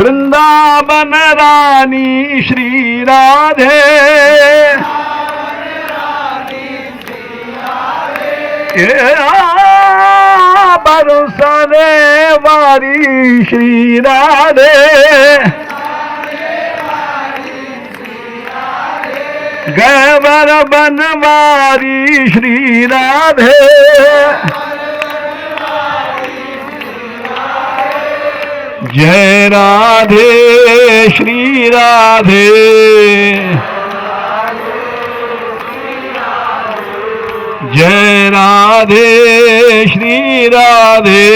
वृंदावन रानी श्री राधे, बरसने वाली श्री राधे, गैबर बनवारी श्री राधे, जय राधे श्री राधे, जय राधे श्री राधे,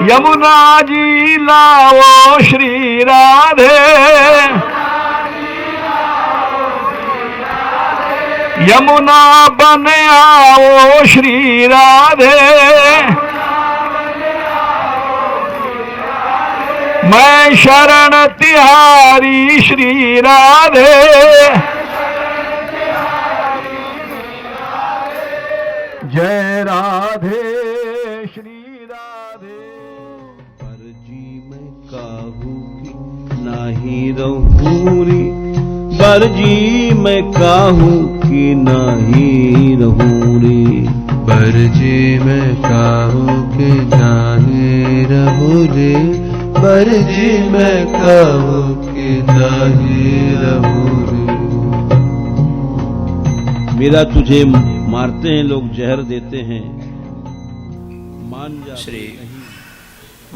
यमुना जी लाओ श्री राधे, यमुना बन आओ श्री राधे, मैं शरण तिहारी श्री राधे, जय राधे श्री राधे। पर जी मैं काहू की नाही रहूरी, पर जी मैं काहू की नाही रहूरी, पर जी मैं काहू की नाही रहूरी, पर जी मैं काहू की नाही रहूरी। मेरा तुझे मारते हैं लोग, जहर देते हैं, मान जा। श्री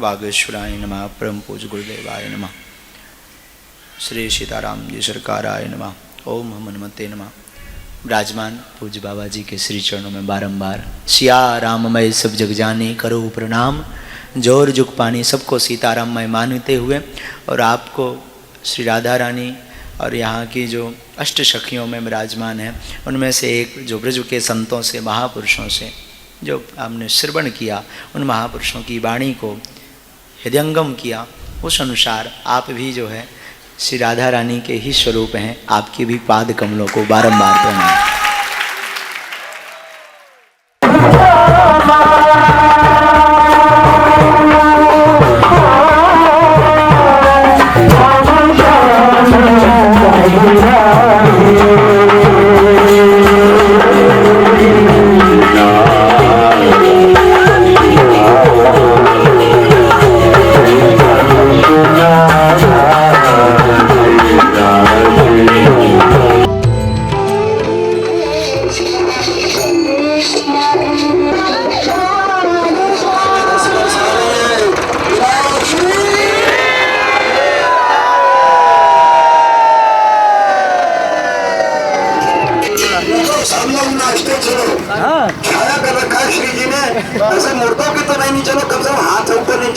वागेश्वराय नमः, परम पूज्य गुरुदेवाय नमः, श्री सीताराम जी सरकाराय नमः, ओम हनुमते नमः। विराजमान पूज्य बाबा जी के श्री चरणों में बारंबार सिया राममय सब जग जाने करो प्रणाम, जोर जुग पानी सबको सीताराममय मानते हुए, और आपको श्री राधा रानी और यहाँ की जो अष्ट सखियों में विराजमान है, उनमें से एक जो ब्रज के संतों से, महापुरुषों से जो हमने श्रवण किया, उन महापुरुषों की वाणी को हृदयंगम किया, उस अनुसार आप भी जो है श्री राधा रानी के ही स्वरूप हैं। आपकी भी पाद कमलों को बारंबार प्रणाम। ऐसे मुर्दों की तो नहीं, चलो कम से कम हाथ ऊपर नहीं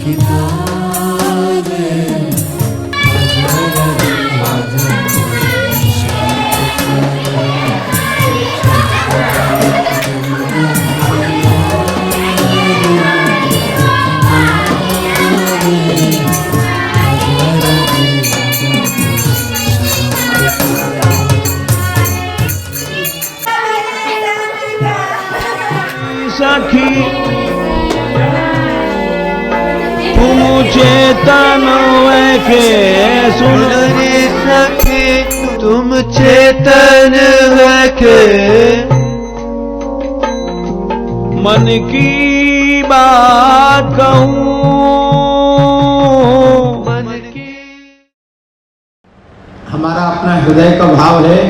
सखी तुम चेतन है के सुन रे सखी तुम चेतन है के मन की बात कहूँ मन की। हमारा अपना हृदय का भाव है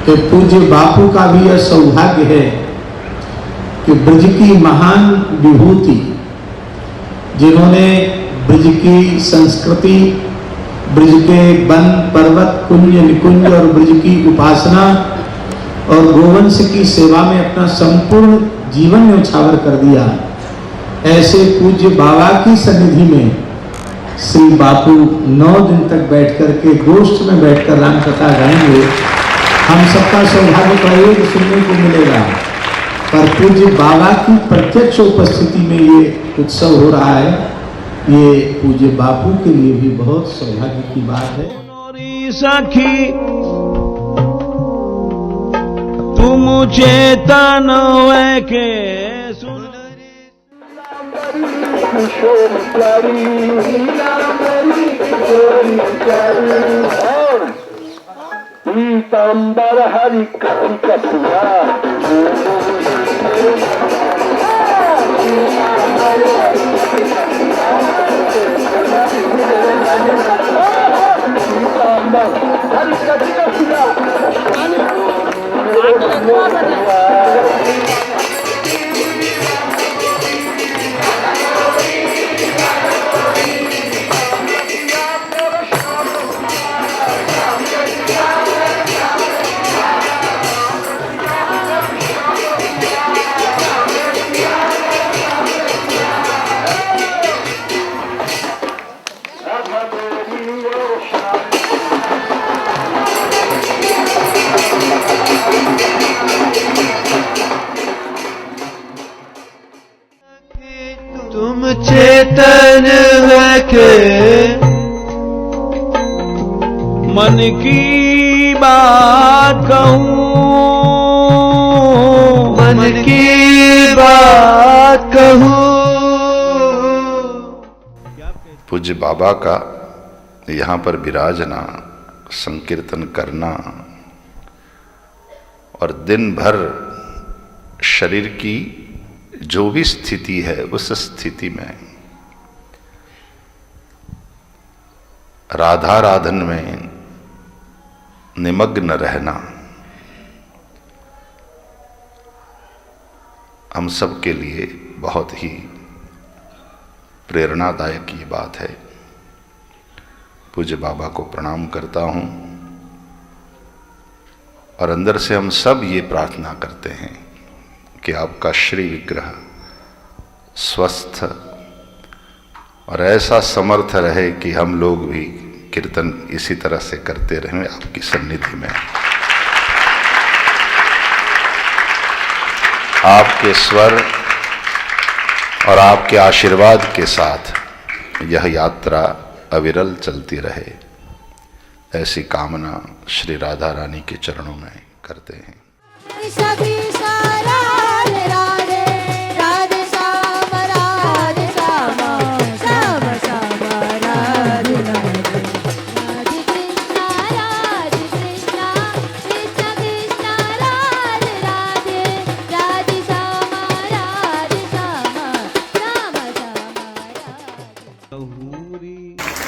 कि पूज्य बापू का भी यह सौभाग्य है कि ब्रज की महान विभूति जिन्होंने ब्रज की संस्कृति, ब्रज के वन पर्वत कुंज निकुंज और ब्रज की उपासना और गोवंश की सेवा में अपना संपूर्ण जीवन न्यौछावर कर दिया, ऐसे पूज्य बाबा की सन्निधि में श्री बापू 9 दिन तक बैठकर के गोष्ठ में बैठकर राम कथा गाएंगे। हम सबका सौभाग्य प्रयोग सुनने को मिलेगा, पर पूज्य बाबा की प्रत्यक्ष उपस्थिति में ये उत्सव हो रहा है, ये पूज्य बापू के लिए भी बहुत सौभाग्य की बात है। सखी तुम चेतन है के सुन पीताम्बर हरि कपिया तुम चेतन है के मन की बात कहूँ मन की बात कहूँ। पूज्य बाबा का यहाँ पर विराजना, संकीर्तन करना और दिन भर शरीर की जो भी स्थिति है उस स्थिति में राधाराधन में निमग्न रहना हम सब के लिए बहुत ही प्रेरणादायक ये बात है। पूज्य बाबा को प्रणाम करता हूँ और अंदर से हम सब ये प्रार्थना करते हैं कि आपका श्री विग्रह स्वस्थ और ऐसा समर्थ रहे कि हम लोग भी कीर्तन इसी तरह से करते रहें आपकी सन्निधि में। आपके स्वर और आपके आशीर्वाद के साथ यह यात्रा अविरल चलती रहे, ऐसी कामना श्री राधा रानी के चरणों में करते हैं।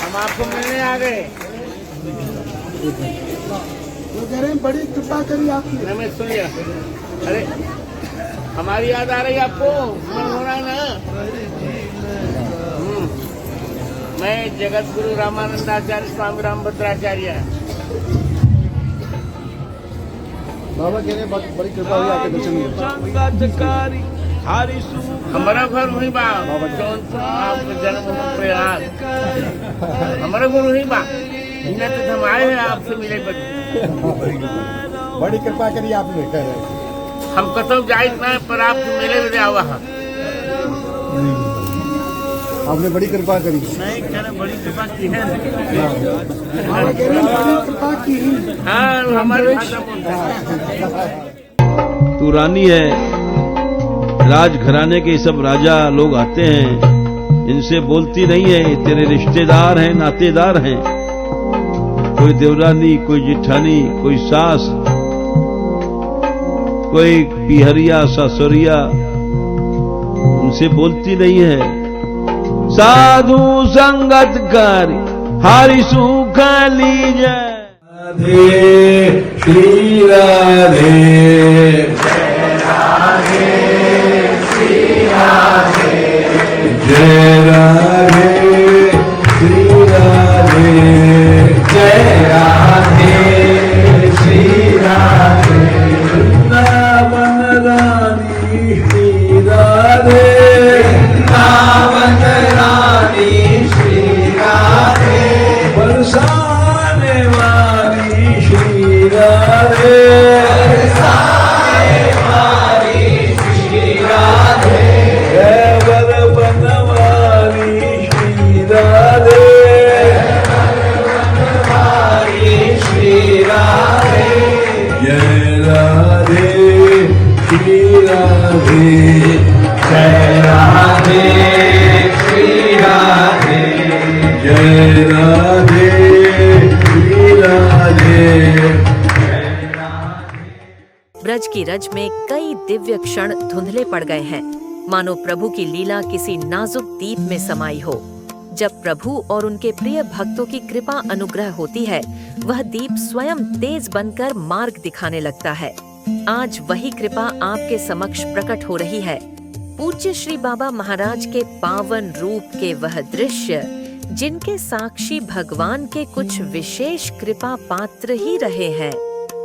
हम आपको मिलने आ गए। वो कह रहे हैं बड़ी कृपा करी आपने। मैं सुन लिया। अरे हमारी याद आ रही आपको, मन हो रहा है ना। मैं जगत गुरु रामानंदाचार्य स्वामी रामभद्राचार्य। बाबा कह रहे हैं बड़ी कृपा हुई आपके दर्शन में। हरि सुख हमारा घर वही बा जौनपुर आपका जन्म हुआ प्रयाग। हमारा घर वही बा। इन्हें तो हम आए हैं आपसे मिले बड़ी बड़ी कृपा करी आपने कह रहे हम कतौ जाइत ना पर आपसे मिले बड़े आवा है। आपने बड़ी कृपा करी। नहीं कहना बड़ी कृपा की है। कृपा की हाँ हमारे भाषा बोलते हैं। तू रानी है, राजघराने के सब राजा लोग आते हैं, इनसे बोलती नहीं है, तेरे रिश्तेदार हैं, नातेदार हैं। कोई देवरानी, कोई जिठानी, कोई सास, कोई पिहरिया ससुरिया, उनसे बोलती नहीं है। साधु संगत कर हरि सुख लीजै। श्री राधे जय राधे श्री राधे जय राधे श्री राधे वृंदावन रानी श्री राधे वृंदावन रानी श्री राधे बरसाने वाली श्री राधे बरसाने वाली श्री राधे केवल बनवाली श्री राधे बनवाली श्री राधे जय राधे श्री राधे जय राधे श्री राधे जय राधे श्री राधे। ब्रज की रज में कई दिव्य क्षण धुंधले पड़ गए हैं, मानो प्रभु की लीला किसी नाजुक दीप में समाई हो। जब प्रभु और उनके प्रिय भक्तों की कृपा अनुग्रह होती है, वह दीप स्वयं तेज बनकर मार्ग दिखाने लगता है। आज वही कृपा आपके समक्ष प्रकट हो रही है। पूज्य श्री बाबा महाराज के पावन रूप के वह दृश्य, जिनके साक्षी भगवान के कुछ विशेष कृपा पात्र ही रहे हैं।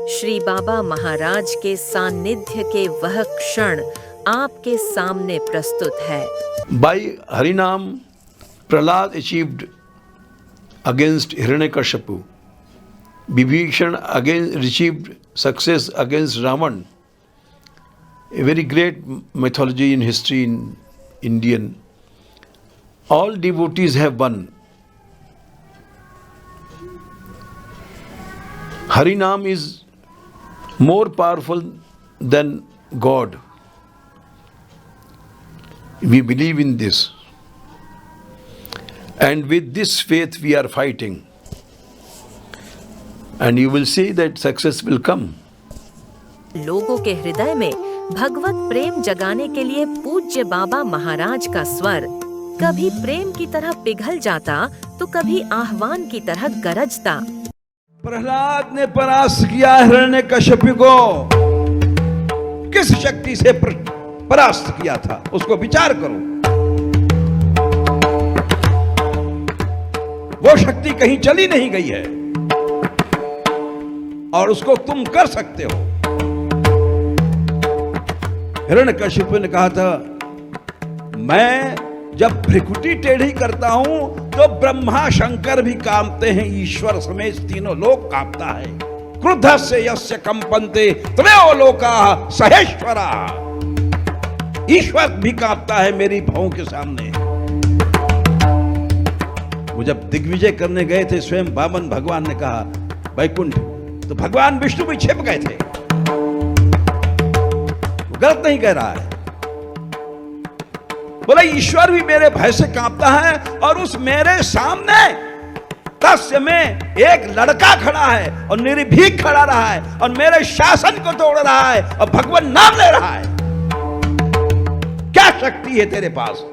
श्री बाबा महाराज के सानिध्य के वह क्षण आपके सामने प्रस्तुत है। By Harinam, Prahlad achieved against Hiranyakashipu. Vibhishan achieved success against Ravan. A very great mythology in history in Indian. All devotees have won. Harinam is more powerful than God. We believe in this. And with this faith we are fighting. And you will see that success will come. लोगों के हृदय में भगवत प्रेम जगाने के लिए पूज्य बाबा महाराज का स्वर कभी प्रेम की तरह पिघल जाता तो कभी आह्वान की तरह गरजता। प्रहलाद ने परास्त किया हिरण्यकश्यप को। किस शक्ति से परास्त किया था, उसको विचार करो। वो शक्ति कहीं चली नहीं गई है और उसको तुम कर सकते हो। हिरण्यकश्यप ने कहा था, मैं जब भ्रिकुटी टेढ़ी करता हूं तो ब्रह्मा शंकर भी कांपते हैं, ईश्वर समेत तीनों लोक कांपता है। क्रुद्धस्य यस्य कंपन्ते त्रयो लोका सहेश्वरा। ईश्वर भी कांपता है मेरी भौं के सामने। वो जब दिग्विजय करने गए थे, स्वयं वामन भगवान ने कहा वैकुंठ, तो भगवान विष्णु भी छिप गए थे। वो गलत नहीं कह रहा है। बोला ईश्वर भी मेरे भय से कांपता है और उस मेरे सामने तस्य में एक लड़का खड़ा है और निर्भीक खड़ा रहा है और मेरे शासन को तोड़ रहा है और भगवान नाम ले रहा है। क्या शक्ति है तेरे पास?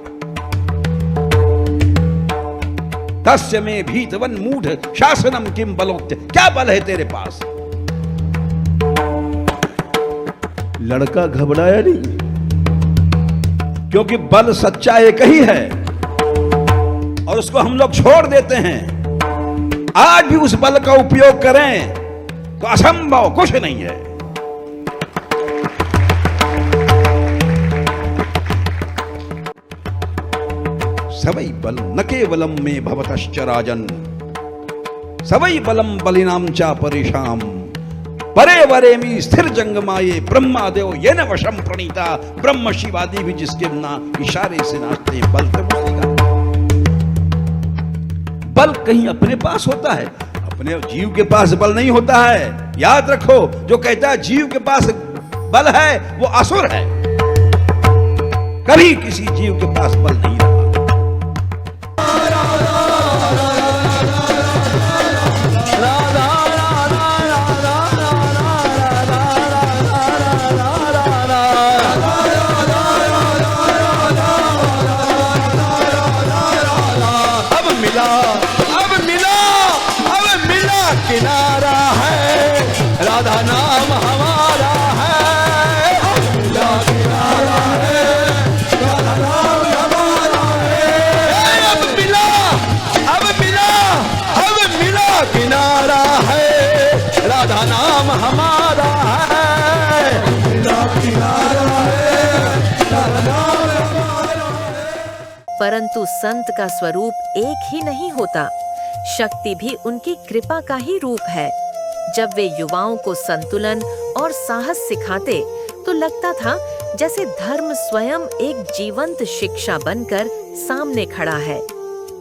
तस्य में भीतवन मूढ़ शासनम किम बलोत्य। क्या बल है तेरे पास? लड़का घबराया नहीं, क्योंकि बल सच्चा एक ही है और उसको हम लोग छोड़ देते हैं। आज भी उस बल का उपयोग करें तो असंभव कुछ नहीं है। सवै बल न केवलम में भवतश्च राजन सवै बलम बलिनाम चा परेशाम परे वरेमी स्थिर जंगमाये ब्रह्मादेव ये न वशम प्रणीता ब्रह्म शिवादि भी जिसके ना इशारे से नाचते हैं। बल तो बोलेगा, बल कहीं अपने पास होता है, अपने जीव के पास बल नहीं होता है। याद रखो, जो कहता है जीव के पास बल है वो असुर है। कभी किसी जीव के पास बल नहीं रहा। किनारा है राधा नाम हमारा है, किनारा है राधा नाम हमारा है। अब मिला किनारा है राधा नाम हमारा है, किनारा है राधा नाम हमारा है। परंतु संत का स्वरूप एक ही नहीं होता, शक्ति भी उनकी कृपा का ही रूप है। जब वे युवाओं को संतुलन और साहस सिखाते तो लगता था जैसे धर्म स्वयं एक जीवंत शिक्षा बनकर सामने खड़ा है।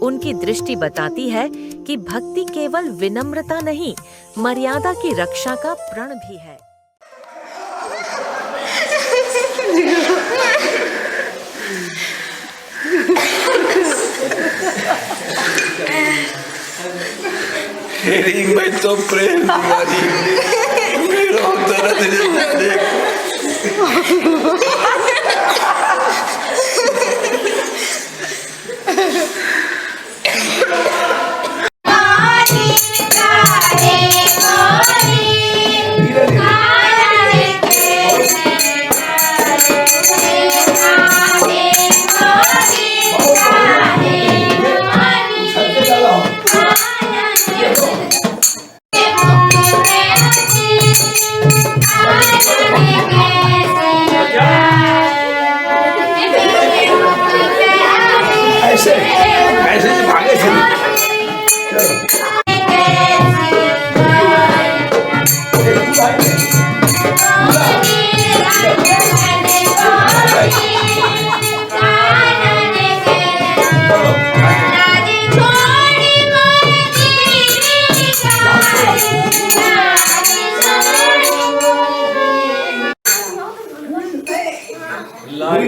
उनकी दृष्टि बताती है कि भक्ति केवल विनम्रता नहीं, मर्यादा की रक्षा का प्रण भी है। मैं तो प्रेम मेरा दर्द देख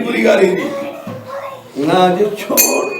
बुरी गाली लाज छोड़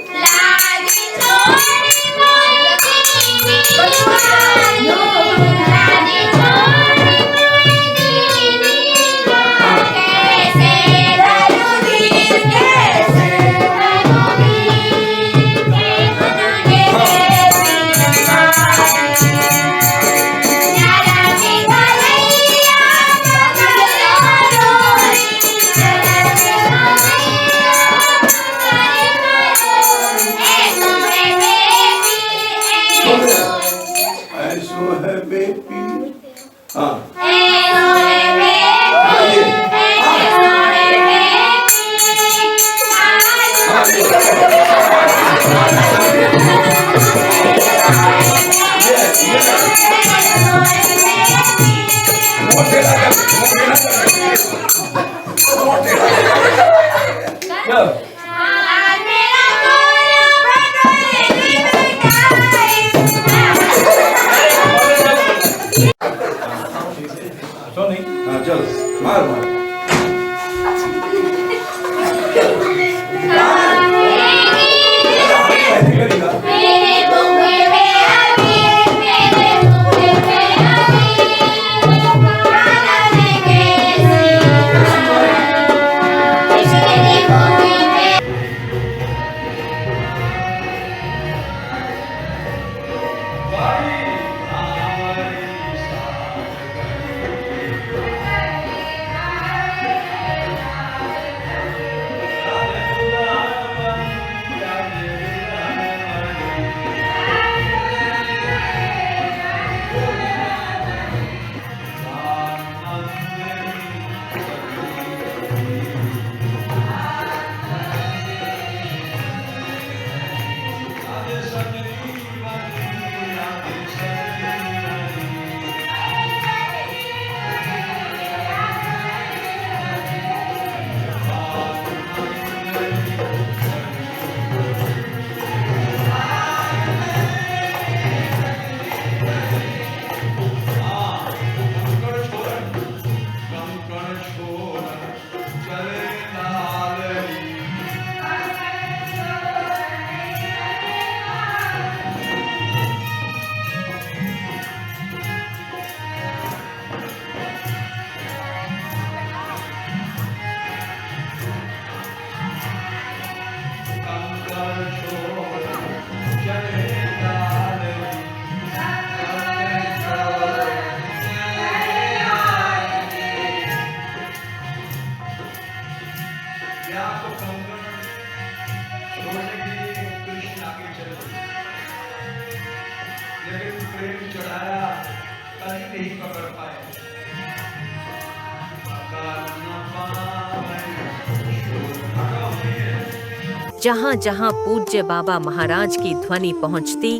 जहाँ जहाँ पूज्य बाबा महाराज की ध्वनि पहुँचती,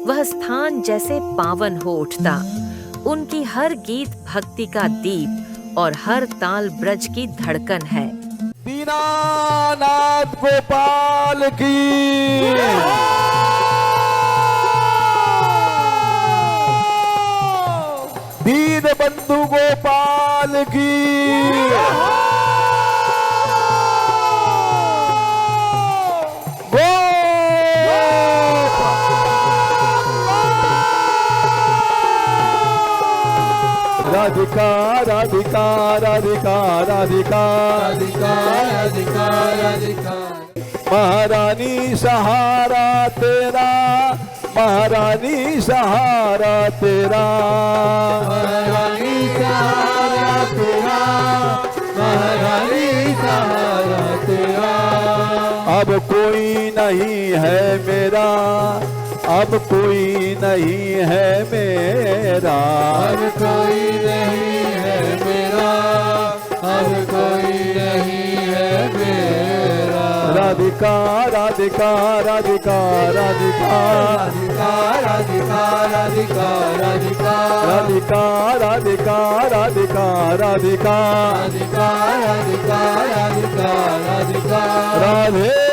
वह स्थान जैसे पावन हो उठता। उनकी हर गीत भक्ति का दीप और हर ताल ब्रज की धड़कन है। दीनानाथ गोपाल की, दीन बंधु गोपाल की, राधिका राधिका राधिका राधिका राधिका राधिका राधिका, महारानी सहारा तेरा, महारानी सहारा तेरा, महारानी सहारा तेरा, महारानी सहारा तेरा। अब कोई नहीं है मेरा, अब कोई नहीं है मेरा, अब कोई नहीं है मेरा, अब कोई नहीं है मेरा। राधिका राधिका राधिका राधिका राधिका राधिका राधिका राधिका राधिका राधिका राधिका राधिका राधिका राधिका राधिका राधे